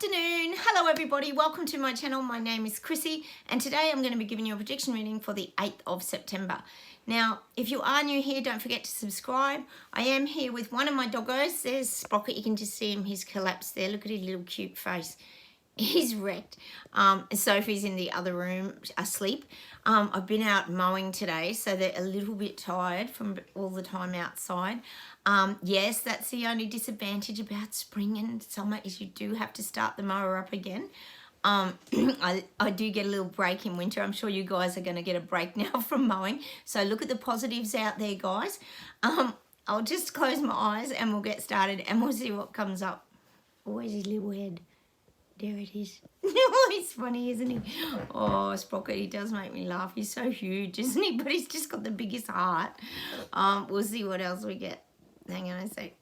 afternoon. Hello everybody, welcome to my channel. My name is Chrissy and today I'm going to be giving you a prediction reading for the 8th of September. Now, if you are new here, don't forget to subscribe. I am here with one of my doggos. There's Sprocket, you can just see him, he's collapsed there. Look at his little cute face. He's wrecked. Sophie's in the other room asleep. I've been out mowing today, so they're a little bit tired from all the time outside. Yes, that's the only disadvantage about spring and summer is you do have to start the mower up again. I do get a little break in winter. I'm sure you guys are going to get a break now from mowing. So look at the positives out there, guys. I'll just close my eyes and we'll get started and we'll see what comes up. Where's his little head? There it is. He's funny, isn't he? Oh, Sprocket, he does make me laugh. He's so huge, isn't he? But he's just got the biggest heart. We'll see what else we get. Hang on a sec.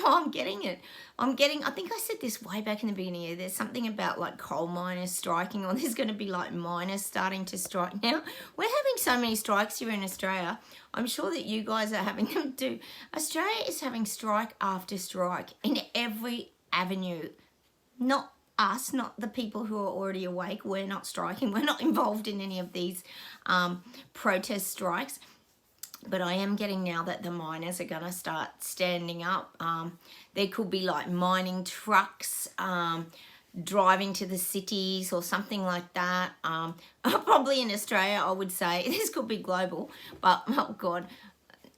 Oh, I'm getting it. I think I said this way back in the beginning here. There's something about like coal miners striking, or there's going to be like miners starting to strike. Now, we're having so many strikes here in Australia. I'm sure that you guys are having them too. Australia is having strike after strike in every avenue. Not us, not the people who are already awake. We're not striking. We're not involved in any of these protest strikes. But I am getting now that the miners are going to start standing up. There could be like mining trucks driving to the cities or something like that. Probably in Australia, I would say. This could be global. But, oh, God,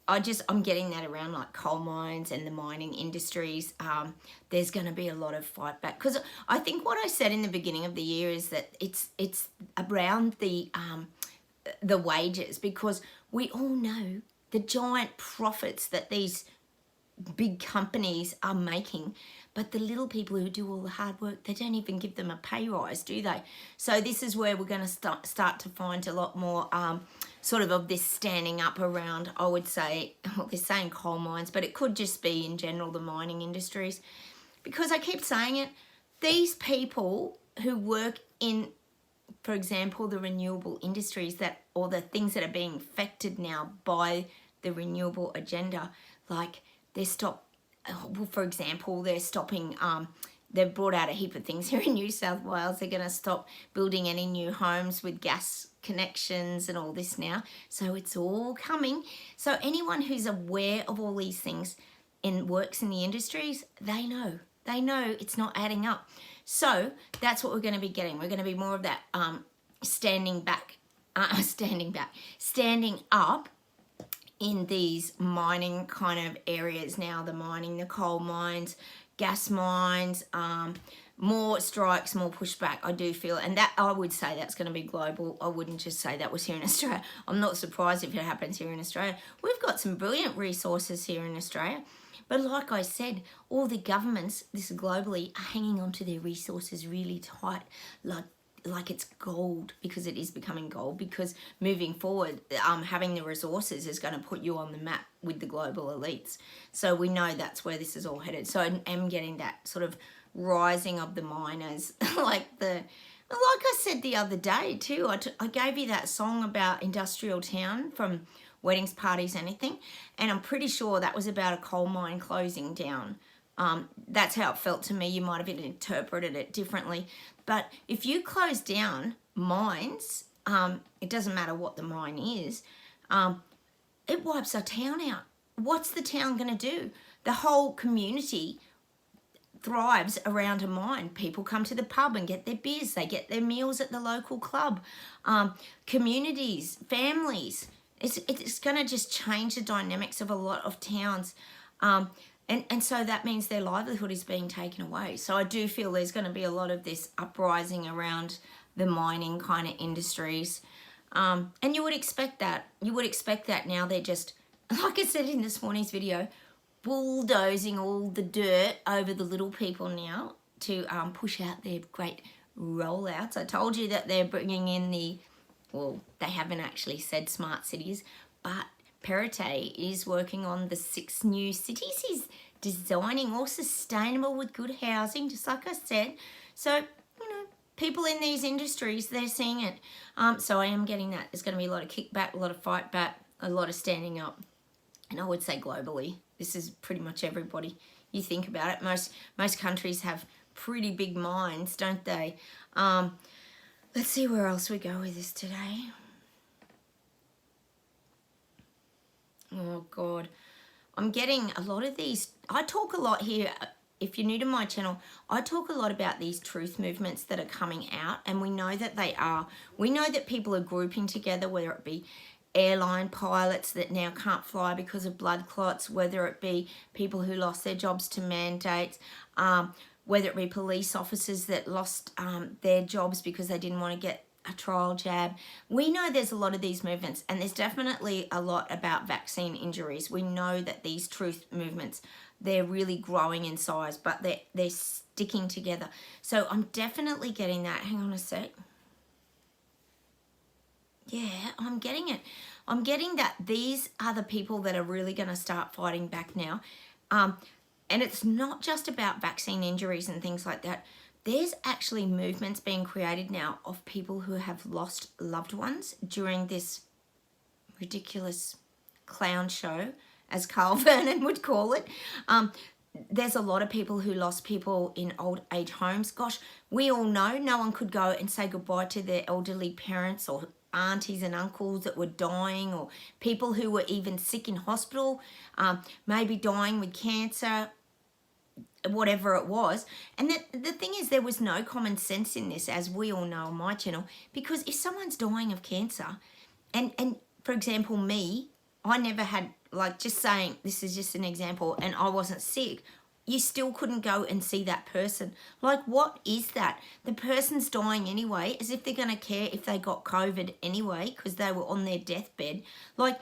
I'm getting that around like coal mines and the mining industries. There's going to be a lot of fight back. Because I think what I said in the beginning of the year is that it's around the wages, because we all know the giant profits that these big companies are making, but the little people who do all the hard work, they don't even give them a pay rise, do they? So this is where we're going to start to find a lot more sort of this standing up around, I would say, well, they're saying coal mines, but it could just be in general the mining industries. Because I keep saying it, these people who work in, for example, the renewable industries or the things that are being affected now by the renewable agenda, like for example, they're stopping, they've brought out a heap of things here in New South Wales. They're going to stop building any new homes with gas connections and all this now. So it's all coming. So anyone who's aware of all these things and works in the industries, they know it's not adding up. So that's what we're going to be getting. We're going to be more of that standing up in these mining kind of areas now. The mining, the coal mines, gas mines, more strikes, more pushback, I do feel. And that, I would say that's going to be global. I wouldn't just say that was here in Australia. I'm not surprised if it happens here in Australia. We've got some brilliant resources here in Australia. But like I said, all the governments, this globally, are hanging on to their resources really tight, like it's gold, because it is becoming gold. Because moving forward, having the resources is going to put you on the map with the global elites. So we know that's where this is all headed. So I am getting that sort of rising of the miners, like I said the other day too. I gave you that song about Industrial Town from Weddings, Parties, Anything, and I'm pretty sure that was about a coal mine closing down. That's how it felt to me. You might have interpreted it differently, but if you close down mines, it doesn't matter what the mine is, it wipes a town out. What's the town going to do? The whole community thrives around a mine. People come to the pub and get their beers. They get their meals at the local club. Communities, families. It's going to just change the dynamics of a lot of towns. And so that means their livelihood is being taken away. So I do feel there's going to be a lot of this uprising around the mining kind of industries. And you would expect that. You would expect that now. They're just, like I said in this morning's video, bulldozing all the dirt over the little people now to push out their great rollouts. I told you that they're bringing in well, they haven't actually said smart cities, but Perrottet is working on the 6 new cities. He's designing all sustainable with good housing, just like I said. So, you know, people in these industries, they're seeing it. So I am getting that. There's going to be a lot of kickback, a lot of fight back, a lot of standing up. And I would say globally. this is pretty much everybody. You think about it, most countries have pretty big minds, don't they? Let's see where else we go with this today. Oh God, I'm getting a lot of these. I talk a lot here. If you're new to my channel, I talk a lot about these truth movements that are coming out, and we know that they are. We know that people are grouping together, whether it be airline pilots that now can't fly because of blood clots, whether it be people who lost their jobs to mandates, whether it be police officers that lost their jobs because they didn't want to get a trial jab. We know there's a lot of these movements, and there's definitely a lot about vaccine injuries. We know that these truth movements, they're really growing in size, but they're sticking together. So I'm definitely getting that. Hang on a sec. Yeah, I'm getting it. I'm getting that these are the people that are really going to start fighting back now. And it's not just about vaccine injuries and things like that. There's actually movements being created now of people who have lost loved ones during this ridiculous clown show, as Carl Vernon would call it. There's a lot of people who lost people in old age homes. Gosh, we all know no one could go and say goodbye to their elderly parents or aunties and uncles that were dying, or people who were even sick in hospital, maybe dying with cancer, whatever it was. And the thing is, there was no common sense in this, as we all know on my channel, because if someone's dying of cancer, and for example, me, I never had, like, just saying, this is just an example, and I wasn't sick, you still couldn't go and see that person. Like, what is that? The person's dying anyway, as if they're going to care if they got COVID anyway because they were on their deathbed. Like,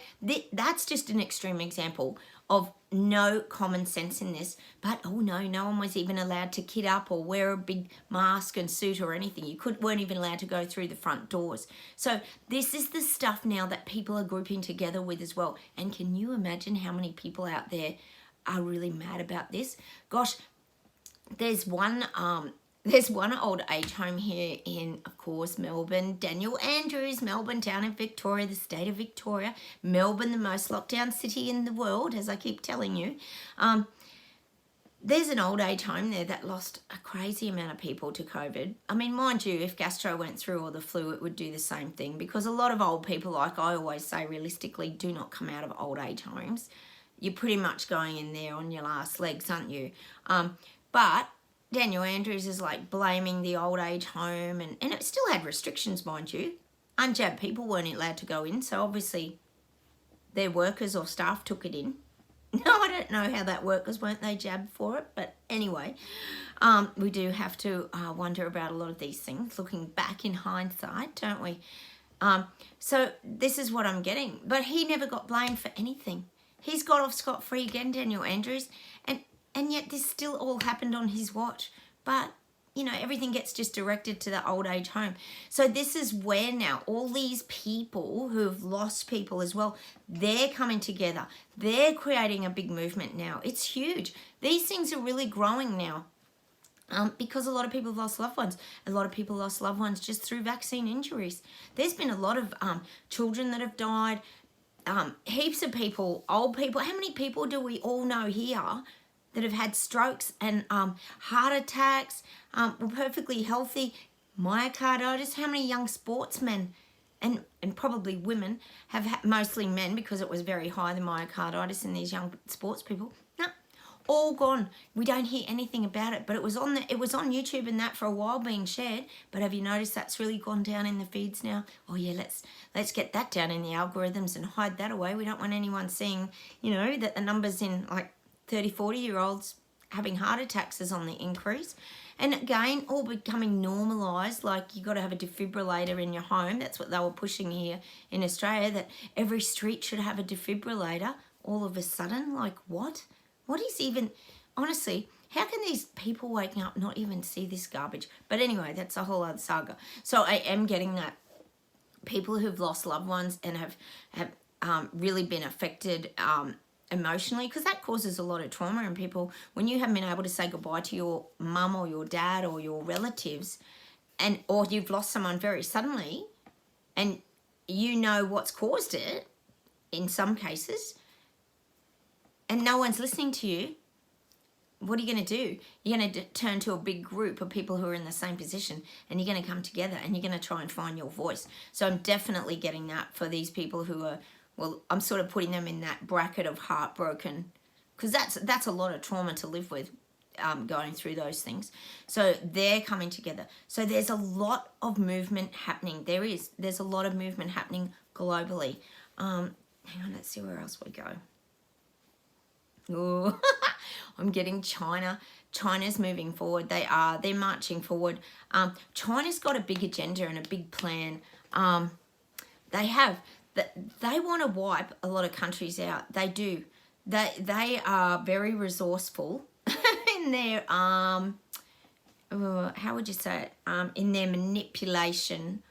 that's just an extreme example of no common sense in this. But, oh no, no one was even allowed to kit up or wear a big mask and suit or anything. You weren't even allowed to go through the front doors. So this is the stuff now that people are grouping together with as well. And can you imagine how many people out there are really mad about this? Gosh, there's one old age home here in, of course, Melbourne. Daniel Andrews, Melbourne, down in Victoria, the state of Victoria. Melbourne, the most locked down city in the world, as I keep telling you. There's an old age home there that lost a crazy amount of people to COVID. I mean, mind you, if gastro went through or the flu, it would do the same thing, because a lot of old people, like I always say, realistically, do not come out of old age homes. You're pretty much going in there on your last legs, aren't you? But Daniel Andrews is like blaming the old age home, and it still had restrictions, mind you. Unjabbed people weren't allowed to go in, so obviously their workers or staff took it in. No, I don't know how that worked, because weren't they jabbed for it? But anyway, we do have to wonder about a lot of these things, looking back in hindsight, don't we? So this is what I'm getting. But he never got blamed for anything. He's got off scot-free again, Daniel Andrews, and yet this still all happened on his watch. But, you know, everything gets just directed to the old age home. So this is where now all these people who've lost people as well, they're coming together. They're creating a big movement now. It's huge. These things are really growing now. Because a lot of people have lost loved ones. A lot of people lost loved ones just through vaccine injuries. There's been a lot of children that have died. Heaps of people, old people. How many people do we all know here that have had strokes and heart attacks, were perfectly healthy, myocarditis? How many young sportsmen and probably women have had, mostly men, because it was very high, the myocarditis in these young sports people? No, all gone. We don't hear anything about it, but it was on YouTube and that for a while being shared. But have you noticed that's really gone down in the feeds now? Oh yeah, let's get that down in the algorithms and hide that away. We don't want anyone seeing, you know, that the numbers in like 30, 40-year-olds having heart attacks is on the increase. And again, all becoming normalised, like you got to have a defibrillator in your home. That's what they were pushing here in Australia, that every street should have a defibrillator. All of a sudden, like what? What is even, honestly, how can these people waking up not even see this garbage? But anyway, that's a whole other saga. So I am getting that people who've lost loved ones and have really been affected emotionally, because that causes a lot of trauma in people. When you haven't been able to say goodbye to your mum or your dad or your relatives, or you've lost someone very suddenly, and you know what's caused it in some cases, and no one's listening to you, what are you going to do? You're going to turn to a big group of people who are in the same position, and you're going to come together and you're going to try and find your voice. So I'm definitely getting that for these people who are, well, I'm sort of putting them in that bracket of heartbroken, because that's a lot of trauma to live with, going through those things. So they're coming together. So there's a lot of movement happening. There's a lot of movement happening globally. Hang on, let's see where else we go. Ooh, I'm getting China. China's moving forward. They're marching forward. China's got a big agenda and a big plan. They want to wipe a lot of countries out. They do. They are very resourceful in their how would you say it? In their manipulation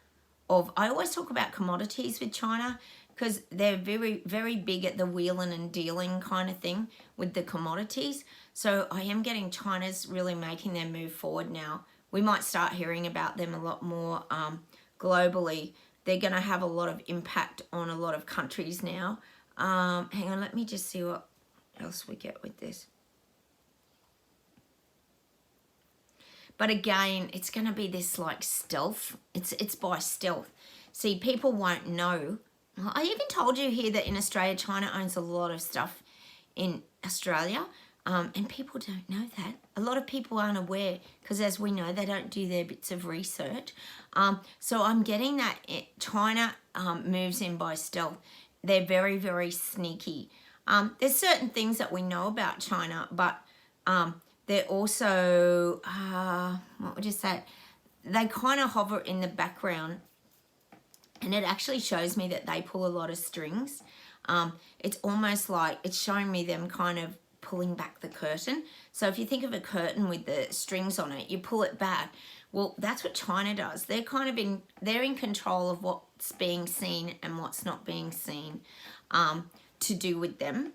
of. I always talk about commodities with China, because they're very, very big at the wheeling and dealing kind of thing with the commodities. So I am getting China's really making their move forward now. We might start hearing about them a lot more globally. They're going to have a lot of impact on a lot of countries now. Hang on, let me just see what else we get with this. But again, it's going to be this like stealth. It's by stealth. See, people won't know. I even told you here that in Australia, China owns a lot of stuff in Australia, and people don't know that. A lot of people aren't aware, because as we know, they don't do their bits of research. So I'm getting that China moves in by stealth. They're very, very sneaky. There's certain things that we know about China, but they're also, what would you say? They kind of hover in the background. And it actually shows me that they pull a lot of strings. It's almost like it's showing me them kind of pulling back the curtain. So if you think of a curtain with the strings on it, you pull it back. Well, that's what China does. They're kind of they're in control of what's being seen and what's not being seen to do with them.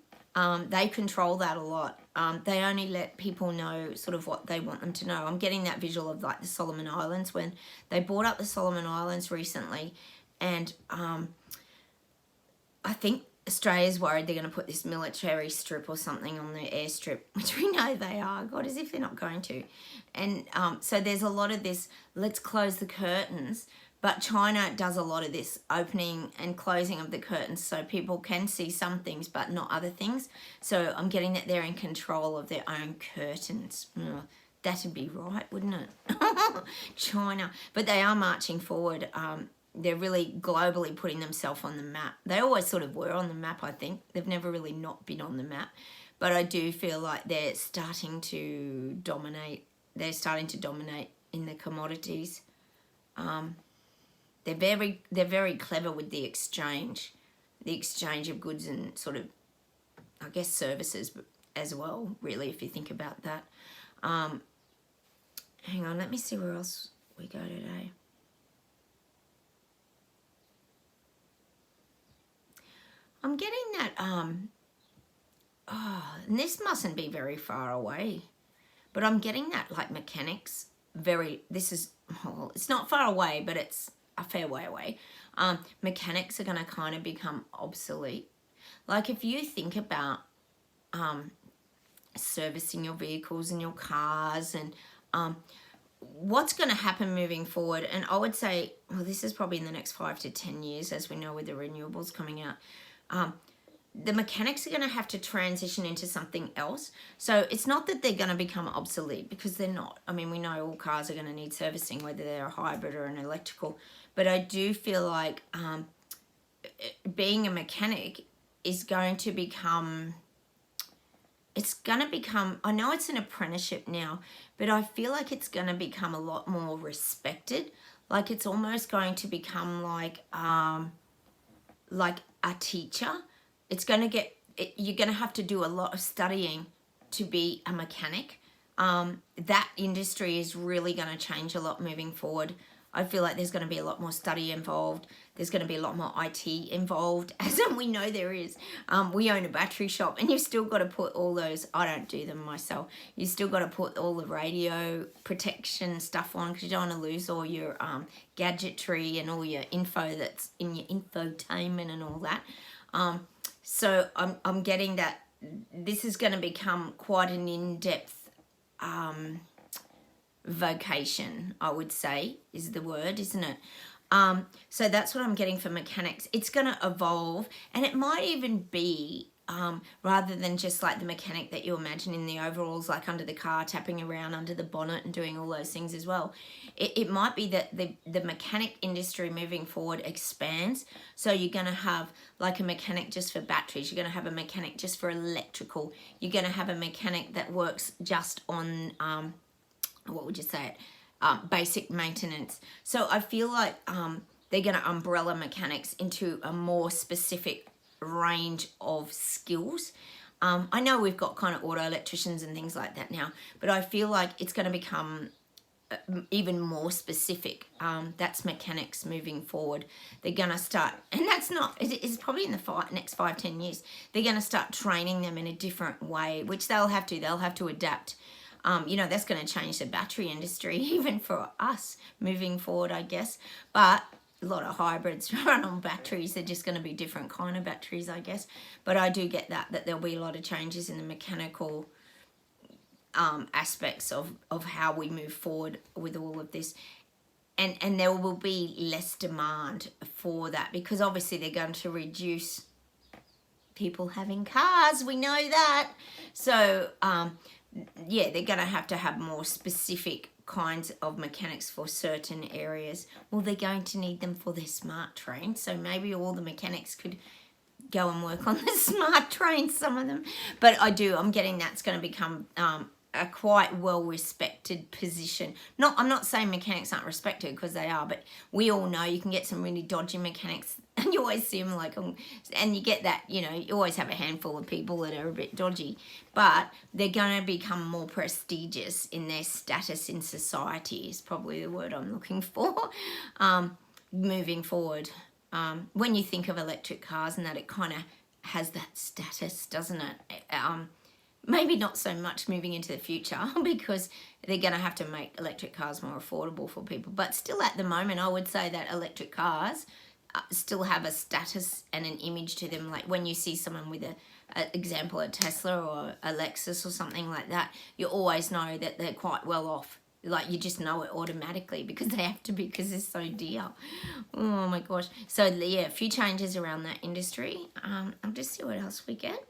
They control that a lot. They only let people know sort of what they want them to know. I'm getting that visual of like the Solomon Islands, when they bought up the Solomon Islands recently. And I think Australia's worried they're going to put this military strip or something on the airstrip, which we know they are. God, as if they're not going to. And so there's a lot of this, let's close the curtains. But China does a lot of this opening and closing of the curtains, so people can see some things but not other things. So I'm getting that they're in control of their own curtains. That'd be right, wouldn't it? China. But they are marching forward. They're really globally putting themselves on the map. They always sort of were on the map, I think. They've never really not been on the map. But I do feel like they're starting to dominate. They're starting to dominate in the commodities. They're very clever with the exchange of goods and sort of, I guess, services as well, really, if you think about that. Hang on, let me see where else we go today. I'm getting that, and this mustn't be very far away, but I'm getting that, like, mechanics, it's not far away, but it's a fair way away. Mechanics are going to kind of become obsolete. Like, if you think about servicing your vehicles and your cars and what's going to happen moving forward, and I would say, well, this is probably in the next 5 to 10 years, as we know with the renewables coming out. The mechanics are going to have to transition into something else. So it's not that they're going to become obsolete, because they're not. I mean, we know all cars are going to need servicing, whether they're a hybrid or an electrical. But I do feel like being a mechanic is going to become... I know it's an apprenticeship now, but I feel like it's going to become a lot more respected. Like, it's almost going to become like a teacher. You're going to have to do a lot of studying to be a mechanic. That industry is really going to change a lot moving forward. I feel like there's going to be a lot more study involved. There's going to be a lot more IT involved, as we know there is. We own a battery shop, and you've still got to put all those, I don't do them myself, you still got to put all the radio protection stuff on, because you don't want to lose all your gadgetry and all your info that's in your infotainment and all that. So I'm getting that this is going to become quite an in-depth vocation, I would say, is the word, isn't it? So that's what I'm getting for mechanics. It's going to evolve, and it might even be rather than just like the mechanic that you imagine in the overalls, like under the car, tapping around under the bonnet and doing all those things as well. It might be that the mechanic industry moving forward expands. So you're going to have like a mechanic just for batteries. You're going to have a mechanic just for electrical. You're going to have a mechanic that works just on, what would you say it? Basic maintenance. So I feel like they're going to umbrella mechanics into a more specific range of skills. I know we've got kind of auto electricians and things like that now, but I feel like it's going to become even more specific. That's mechanics moving forward. They're going to start, and that's not, it's probably in the next 5-10 years, they're going to start training them in a different way, which they'll have to adapt. You know, that's going to change the battery industry, even for us moving forward, I guess. But a lot of hybrids run on batteries. They're just going to be different kind of batteries, I guess. But I do get that there'll be a lot of changes in the mechanical aspects of how we move forward with all of this. And there will be less demand for that, because obviously they're going to reduce people having cars. We know that. So, yeah, they're going to have more specific kinds of mechanics for certain areas. Well, they're going to need them for their smart train. So maybe all the mechanics could go and work on the smart train, some of them. But I'm getting that's going to become a quite well-respected position. I'm not saying mechanics aren't respected, because they are, but we all know you can get some really dodgy mechanics, and you always see them like, and you get that, you know, you always have a handful of people that are a bit dodgy, but they're going to become more prestigious in their status in society, is probably the word I'm looking for, moving forward. When you think of electric cars and that, it kind of has that status, doesn't it? Maybe not so much moving into the future, because they're going to have to make electric cars more affordable for people. But still, at the moment, I would say that electric cars still have a status and an image to them. Like when you see someone with example, a Tesla or a Lexus or something like that, you always know that they're quite well off. Like, you just know it automatically, because they have to be, because they're so dear. Oh my gosh. So yeah, a few changes around that industry. I'll just see what else we get.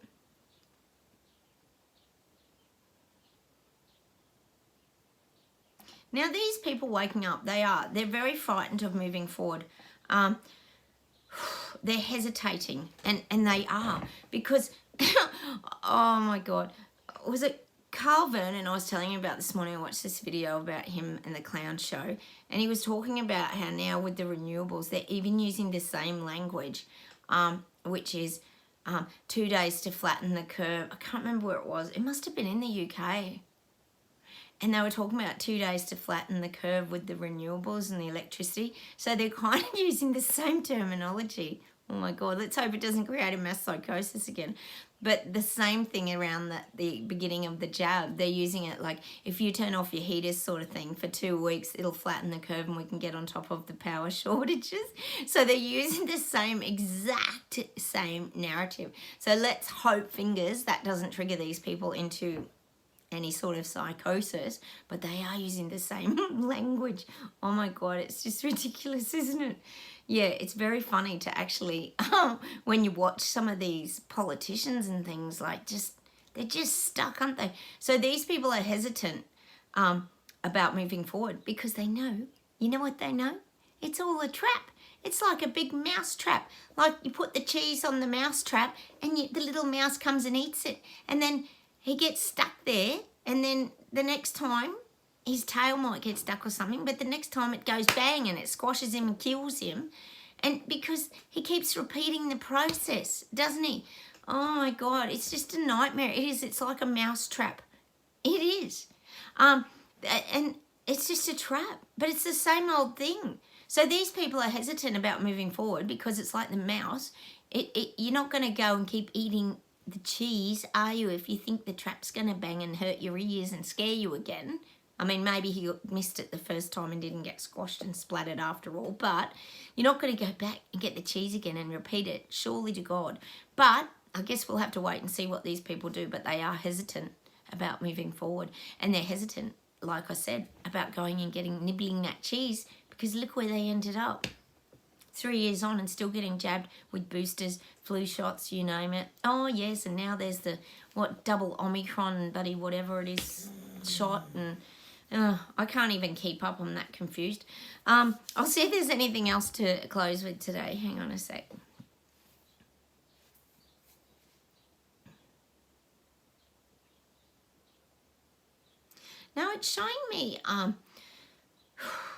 Now, these people waking up, they're very frightened of moving forward. They're hesitating, and they are, because, oh my God, was it Carl Vernon I was telling you about this morning? I watched this video about him and the clown show, and he was talking about how now with the renewables, they're even using the same language, which is 2 days to flatten the curve. I can't remember where it was. It must have been in the UK. And they were talking about 2 days to flatten the curve with the renewables and the electricity. So they're kind of using the same terminology. Oh my God, let's hope it doesn't create a mass psychosis again. But the same thing around the beginning of the jab, they're using it like, if you turn off your heaters sort of thing for 2 weeks, it'll flatten the curve and we can get on top of the power shortages. So they're using the exact same narrative. So let's hope, fingers, that doesn't trigger these people into any sort of psychosis, but they are using the same language. Oh my God, it's just ridiculous, isn't it? Yeah, it's very funny to actually, when you watch some of these politicians and things, like, they're just stuck, aren't they? So these people are hesitant about moving forward, because they know, you know what they know? It's all a trap. It's like a big mouse trap. Like, you put the cheese on the mouse trap and the little mouse comes and eats it, and then he gets stuck there, and then the next time his tail might get stuck or something, but the next time it goes bang and it squashes him and kills him. And because he keeps repeating the process, doesn't he? Oh my God, it's just a nightmare. It is. It's like a mouse trap. It is. And it's just a trap, but it's the same old thing. So these people are hesitant about moving forward, because it's like the mouse. You're not going to go and keep eating the cheese, are you, if you think the trap's going to bang and hurt your ears and scare you again? I mean, maybe he missed it the first time and didn't get squashed and splattered after all, but you're not going to go back and get the cheese again and repeat it, surely to God. But I guess we'll have to wait and see what these people do, but they are hesitant about moving forward. And they're hesitant, like I said, about going and nibbling that cheese, because look where they ended up. 3 years on and still getting jabbed with boosters, flu shots, you name it. Oh, yes, and now there's the, double Omicron, buddy, whatever it is, shot, and I can't even keep up. I'm that confused. I'll see if there's anything else to close with today. Hang on a sec. Now it's showing me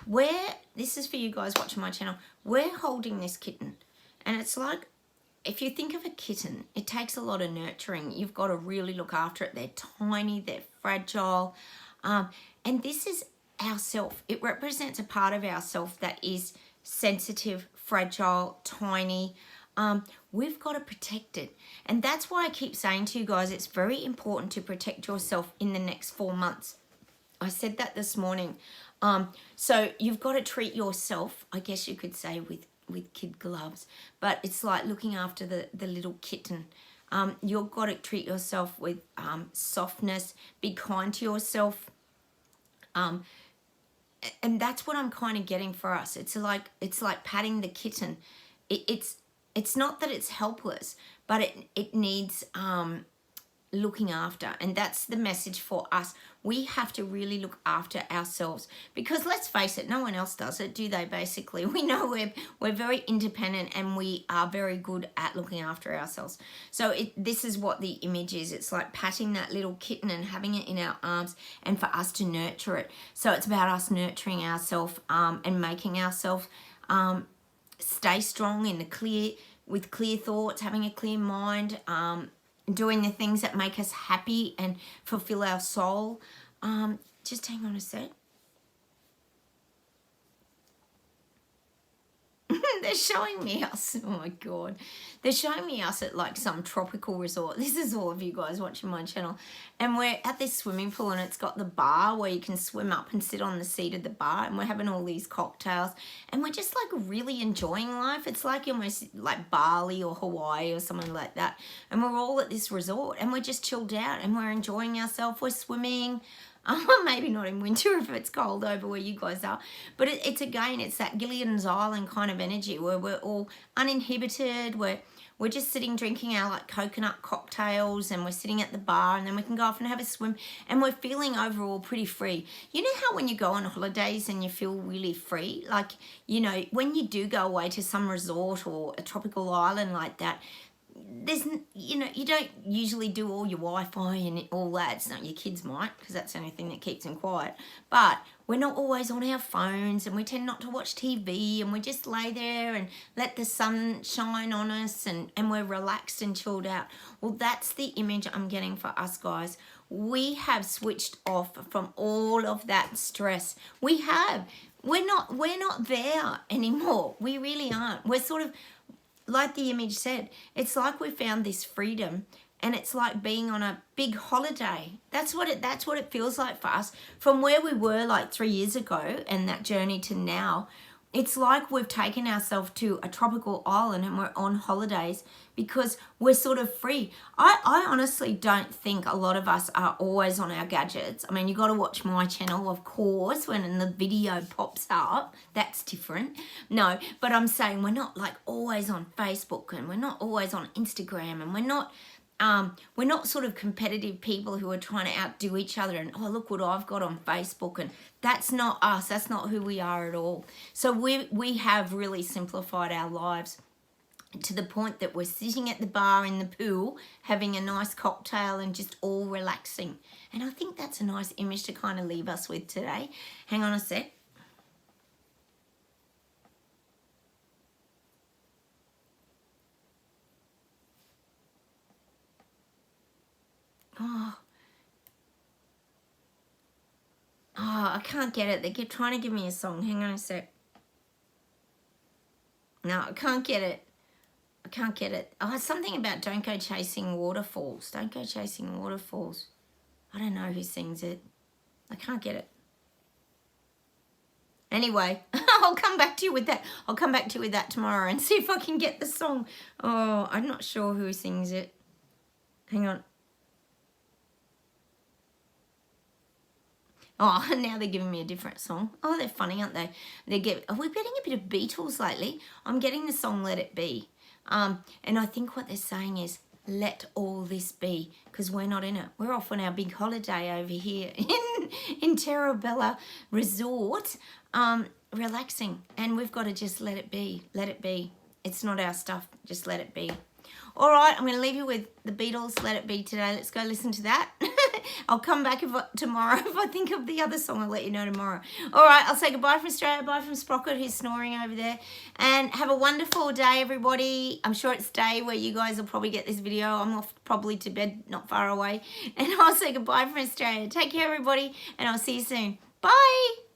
where, this is for you guys watching my channel, we're holding this kitten. And it's like, if you think of a kitten, it takes a lot of nurturing. You've got to really look after it. They're tiny, they're fragile. And this is our self. It represents a part of ourself that is sensitive, fragile, tiny. We've got to protect it. And that's why I keep saying to you guys, it's very important to protect yourself in the next 4 months. I said that this morning. So you've got to treat yourself, I guess you could say, with kid gloves. But it's like looking after the little kitten. You've got to treat yourself with softness. Be kind to yourself. And that's what I'm kind of getting for us. It's like patting the kitten. It's not that it's helpless, but it needs looking after. And that's the message for us. We have to really look after ourselves, because let's face it, no one else does it, do they? Basically, we know we're very independent and we are very good at looking after ourselves. So this is what the image is. It's like patting that little kitten and having it in our arms, and for us to nurture it. So it's about us nurturing ourselves and making ourselves stay strong with clear thoughts, having a clear mind, doing the things that make us happy and fulfill our soul. Just hang on a sec. They're showing me us, oh my God. They're showing me us at like some tropical resort. This is all of you guys watching my channel. And we're at this swimming pool, and it's got the bar where you can swim up and sit on the seat of the bar, and we're having all these cocktails, and we're just like really enjoying life. It's like almost like Bali or Hawaii or something like that. And we're all at this resort, and we're just chilled out, and we're enjoying ourselves. We're swimming. Maybe not in winter if it's cold over where you guys are. But it's that Gilligan's Island kind of energy where we're all uninhibited. We're just sitting drinking our like coconut cocktails, and we're sitting at the bar, and then we can go off and have a swim, and we're feeling overall pretty free. You know how when you go on holidays and you feel really free? Like, you know, when you do go away to some resort or a tropical island like that, you don't usually do all your Wi-Fi and all that. It's not, your kids might, because that's the only thing that keeps them quiet. But we're not always on our phones, and we tend not to watch TV, and we just lay there and let the sun shine on us, and we're relaxed and chilled out. Well, that's the image I'm getting for us, guys. We have switched off from all of that stress. We have. We're not there anymore. We really aren't. We're sort of, like the image said, it's like we found this freedom, and it's like being on a big holiday. That's what it feels like for us. From where we were like 3 years ago and that journey to now, it's like we've taken ourselves to a tropical island and we're on holidays, because we're sort of free. I honestly don't think a lot of us are always on our gadgets. I mean, you got to watch my channel, of course, when the video pops up. That's different. No, but I'm saying we're not like always on Facebook, and we're not always on Instagram, and we're not sort of competitive people who are trying to outdo each other and, oh, look what I've got on Facebook. And that's not us. That's not who we are at all. So we have really simplified our lives to the point that we're sitting at the bar in the pool, having a nice cocktail and just all relaxing. And I think that's a nice image to kind of leave us with today. Hang on a sec. Oh, I can't get it. They keep trying to give me a song. Hang on a sec. No, I can't get it. I can't get it. Oh, it's something about don't go chasing waterfalls. Don't go chasing waterfalls. I don't know who sings it. I can't get it. Anyway, I'll come back to you with that. I'll come back to you with that tomorrow and see if I can get the song. Oh, I'm not sure who sings it. Hang on. Oh, now they're giving me a different song. Oh, they're funny, aren't they? We're getting a bit of Beatles lately. I'm getting the song Let It Be. And I think what they're saying is, let all this be, because we're not in it. We're off on our big holiday over here in Terrabella Resort, relaxing. And we've got to just let it be. Let it be. It's not our stuff. Just let it be. All right, I'm going to leave you with the Beatles, Let It Be today. Let's go listen to that. I'll come back tomorrow. If I think of the other song, I'll let you know tomorrow. All right, I'll say goodbye from Australia. Bye from Sprocket, who's snoring over there. And have a wonderful day, everybody. I'm sure it's day where you guys will probably get this video. I'm off probably to bed, not far away. And I'll say goodbye from Australia. Take care, everybody, and I'll see you soon. Bye.